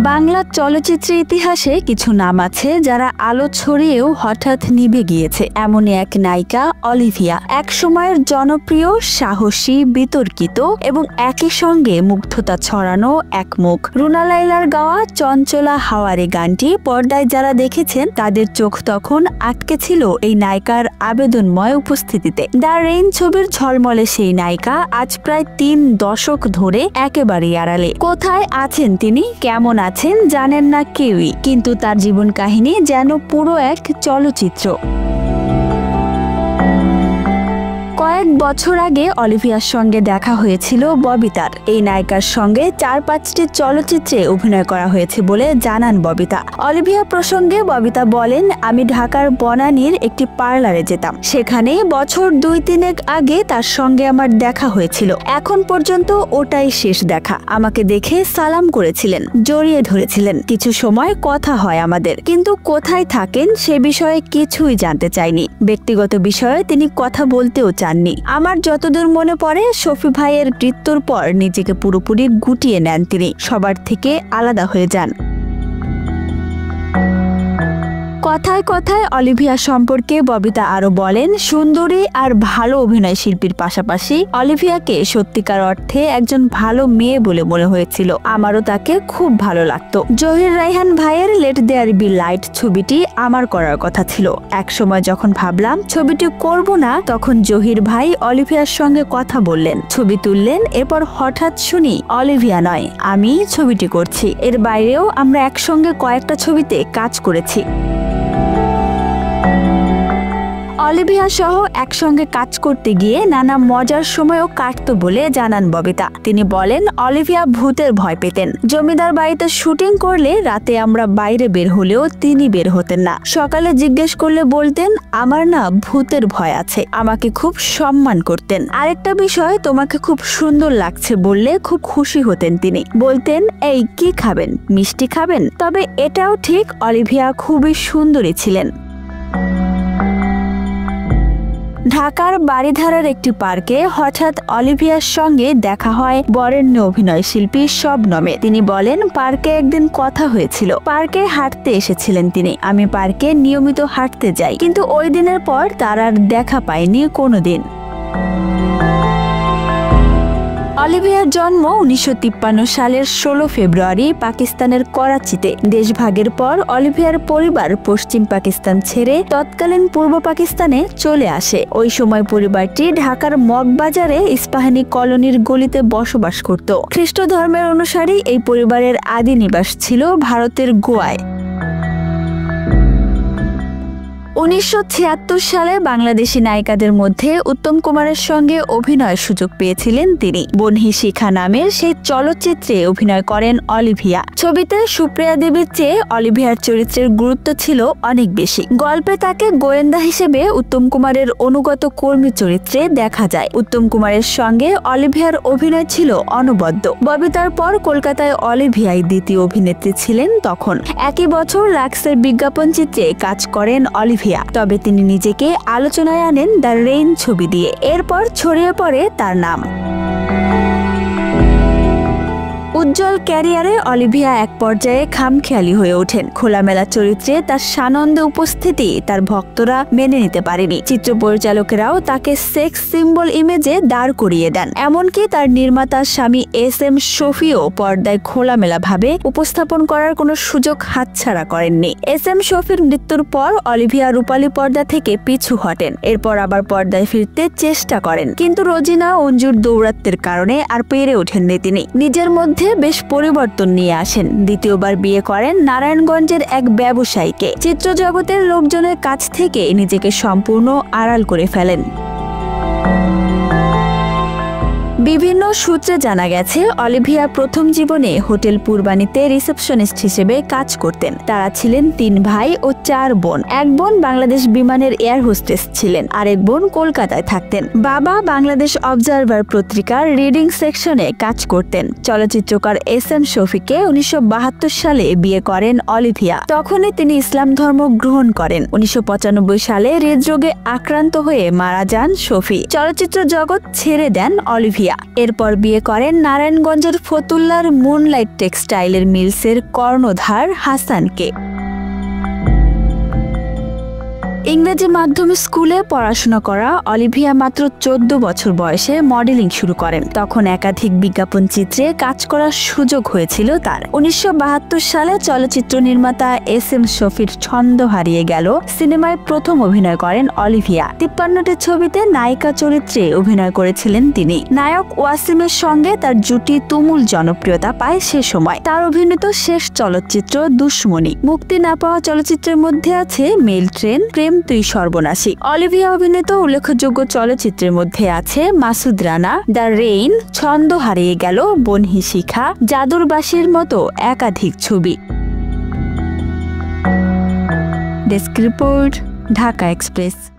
বাংলা চলচ্চিত্রের ইতিহাসে কিছু নাম আছে যারা আলো ছড়িয়েও হঠাৎ নিভে গিয়েছে। এমনই এক নায়িকা অলিভিয়া, এক সময়ের জনপ্রিয়, সাহসী, বিতর্কিত এবং একই সঙ্গে মুগ্ধতা ছড়ানো এক মুখ। রুনা লায়লার গাওয়া চঞ্চলা হাওয়ারে গানটি পর্দায় যারা দেখেছেন তাদের চোখ তখন আটকে ছিল এই নায়িকার আবেদনময় উপস্থিতিতে। দ্য রেইন ছবির ঝলমলে সেই নায়িকা আজ প্রায় 3 দশক ধরে একেবারেই আড়ালে। কোথায় আছেন তিনি, কেমন আছেন জানেন না কেউই, কিন্তু তার জীবন কাহিনী যেন পুরো এক চলচ্চিত্র। কয়েক বছর আগে অলিভিয়ার সঙ্গে দেখা হয়েছিল ববিতার। এই নায়িকার সঙ্গে 4-5টি চলচ্চিত্রে অভিনয় করা হয়েছে বলে জানান ববিতা। অলিভিয়া প্রসঙ্গে ববিতা বলেন, আমি ঢাকার বনানীর একটি পার্লারে যেতাম, সেখানে বছর 2-3 আগে তার সঙ্গে আমার দেখা হয়েছিল। এখন পর্যন্ত ওটাই শেষ দেখা। আমাকে দেখে সালাম করেছিলেন, জড়িয়ে ধরেছিলেন, কিছু সময় কথা হয় আমাদের, কিন্তু কোথায় থাকেন সে বিষয়ে কিছুই জানতে চাইনি। ব্যক্তিগত বিষয়ে তিনি কথা বলতেও চাননি। আমার যতদূর মনে পড়ে, শফি ভাইয়ের মৃত্যুর পর নিজেকে পুরোপুরি গুটিয়ে নেন তিনি, সবার থেকে আলাদা হয়ে যান। কথায় কথায় অলিভিয়া সম্পর্কে ববিতা আরো বলেন, সুন্দরী আর ভালো অভিনয় শিল্পীর পাশাপাশি অলিভিয়াকে সত্যিকার অর্থে একজন ভালো মেয়ে বলে মনে হয়েছিল। আমারও তাকে খুব ভালো লাগতো। জহির রায়হান ভাইয়ের লেট দেয়ার বি লাইট ছবিটি আমার করার কথা ছিল। এক সময় যখন ভাবলাম ছবিটি করব না, তখন জহির ভাই অলিভিয়ার সঙ্গে কথা বললেন, ছবি তুললেন। এরপর হঠাৎ শুনি অলিভিয়া নয়, আমি ছবিটি করছি। এর বাইরেও আমরা একসঙ্গে কয়েকটা ছবিতে কাজ করেছি। অলিভিয়া সহ একসঙ্গে কাজ করতে গিয়ে নানা মজার সময়ও কাটতো বলে জানান ববিতা। তিনি বলেন, অলিভিয়া ভূতের ভয় পেতেন। জমিদার বাড়িতে শুটিং করলে রাতে আমরা বাইরে বের হলেও তিনি বের হতেন না। সকালে জিজ্ঞেস করলে বলতেন, আমার না ভূতের ভয় আছে। আমাকে খুব সম্মান করতেন। আরেকটা বিষয়, তোমাকে খুব সুন্দর লাগছে বললে খুব খুশি হতেন তিনি। বলতেন, এই কি খাবেন, মিষ্টি খাবেন? তবে এটাও ঠিক, অলিভিয়া খুবই সুন্দরী ছিলেন। ঢাকার বাড়িধারার একটি পার্কে হঠাৎ অলিভিয়ার সঙ্গে দেখা হয় বরেণ্য অভিনয় শিল্পী শবনমে। তিনি বলেন, পার্কে একদিন কথা হয়েছিল। পার্কে হাঁটতে এসেছিলেন তিনি। আমি পার্কে নিয়মিত হাঁটতে যাই, কিন্তু ওই দিনের পর তার আর দেখা পাইনি কোনোদিন। অলিভিয়ার জন্ম 1953 সালের 16 ফেব্রুয়ারি পাকিস্তানের করাচিতে। দেশভাগের পর অলিভিয়ার পরিবার পশ্চিম পাকিস্তান ছেড়ে তৎকালীন পূর্ব পাকিস্তানে চলে আসে। ওই সময় পরিবারটি ঢাকার মগবাজারে ইস্পাহানি কলোনির গলিতে বসবাস করত। খ্রিস্ট ধর্মের অনুসারী এই পরিবারের আদি নিবাস ছিল ভারতের গোয়ায়। 1976 সালে বাংলাদেশি নায়িকাদের মধ্যে উত্তম কুমারের সঙ্গে অভিনয়ের সুযোগ পেয়েছিলেন তিনি। বনহি শিখা নামের সেই চলচ্চিত্রে অভিনয় করেন অলিভিয়া। ছবিতে সুপ্রিয়া দেবীর চেয়ে অলিভিয়ার চরিত্রের গুরুত্ব ছিল অনেক বেশি। গল্পে তাকে গোয়েন্দা হিসেবে উত্তম কুমারের অনুগত কর্মী চরিত্রে দেখা যায়। উত্তম কুমারের সঙ্গে অলিভিয়ার অভিনয় ছিল অনবদ্য। ববিতার পর কলকাতায় অলিভিয়াই দ্বিতীয় অভিনেত্রী ছিলেন তখন। একই বছর লাক্সের বিজ্ঞাপন চিত্রে কাজ করেন অলিভিয়া। তবে তিনি নিজেকে আলোচনায় আনেন দ্য রেইন ছবি দিয়ে। এরপর ছড়িয়ে পড়ে তার নাম। উজ্জ্বল ক্যারিয়ারে অলিভিয়া এক পর্যায়ে খামখেয়ালি হয়ে ওঠেন। খোলামেলা চরিত্রে তার সানন্দে উপস্থিতি তার ভক্তরা মেনে নিতে পারেনি। চিত্র পরিচালকেরাও তাকে সেক্স সিম্বল ইমেজে দাঁড় করিয়ে দেন। এমনকি তার নির্মাতা স্বামী SM শফিও পর্দায় খোলামেলা ভাবে উপস্থাপন করার কোনো সুযোগ হাতছাড়া করেননি। SM শফির মৃত্যুর পর অলিভিয়া রূপালী পর্দা থেকে পিছু হটেন। এরপর আবার পর্দায় ফিরতে চেষ্টা করেন, কিন্তু রোজিনা অঞ্জুর দৌরাত্বের কারণে আর পেরে ওঠেননি তিনি। নিজের মধ্যে বেশ পরিবর্তন নিয়ে আসেন। দ্বিতীয়বার বিয়ে করেন নারায়ণগঞ্জের এক ব্যবসায়ীকে। চিত্র জগতের লোকজনের কাছ থেকে নিজেকে সম্পূর্ণ আড়াল করে ফেলেন। বিভিন্ন সূত্রে জানা গেছে, অলিভিয়া প্রথম জীবনে হোটেল পূর্বানীতে রিসেপশনিস্ট হিসেবে কাজ করতেন। তারা ছিলেন 3 ভাই ও 4 বোন। এক বোন বাংলাদেশ বিমানের এয়ার হোস্টেস ছিলেন, আরেক বোন কলকাতায় থাকতেন। বাবা বাংলাদেশ অবজারভার পত্রিকার রিডিং সেকশনে কাজ করতেন। চলচ্চিত্রকার SM শফিকে 1972 সালে বিয়ে করেন অলিভিয়া। তখনই তিনি ইসলাম ধর্ম গ্রহণ করেন। 1995 সালে হৃদরোগে আক্রান্ত হয়ে মারা যান শফি। চলচ্চিত্র জগৎ ছেড়ে দেন অলিভিয়া। অলিভিয়া। এরপর বিয়ে করেন নারায়ণগঞ্জের ফতুল্লার মুনলাইট টেক্সটাইলের মিলসের কর্ণধার হাসানকে। ইংরেজি মাধ্যম স্কুলে পড়াশোনা করা অলিভিয়া মাত্র 14 বছর বয়সে মডেলিং শুরু করেন। তখন একাধিক বিজ্ঞাপন চিত্রে কাজ করার সুযোগ হয়েছিল তার। 1972 সালে চলচ্চিত্র নির্মাতা SM শফির ছন্দ হারিয়ে গেল সিনেমায় প্রথম অভিনয় করেন অলিভিয়া। 53টি ছবিতে নায়িকা চরিত্রে অভিনয় করেছিলেন তিনি। নায়ক ওয়াসিমের সঙ্গে তার জুটি তুমুল জনপ্রিয়তা পায় সে সময়। তার অভিনীত শেষ চলচ্চিত্র দুশ্মনী। মুক্তি না পাওয়া চলচ্চিত্রের মধ্যে আছে মেল ট্রেন, প্রেম তুই সর্বনাশী। অলিভিয়া অভিনীত উল্লেখযোগ্য চলচ্চিত্রের মধ্যে আছে মাসুদ রানা, দ্য রেইন, ছন্দ হারিয়ে গেল, বনহি শিখা, জাদুর বাঁশির মতো একাধিক ছবি। Desk report, Dhaka express.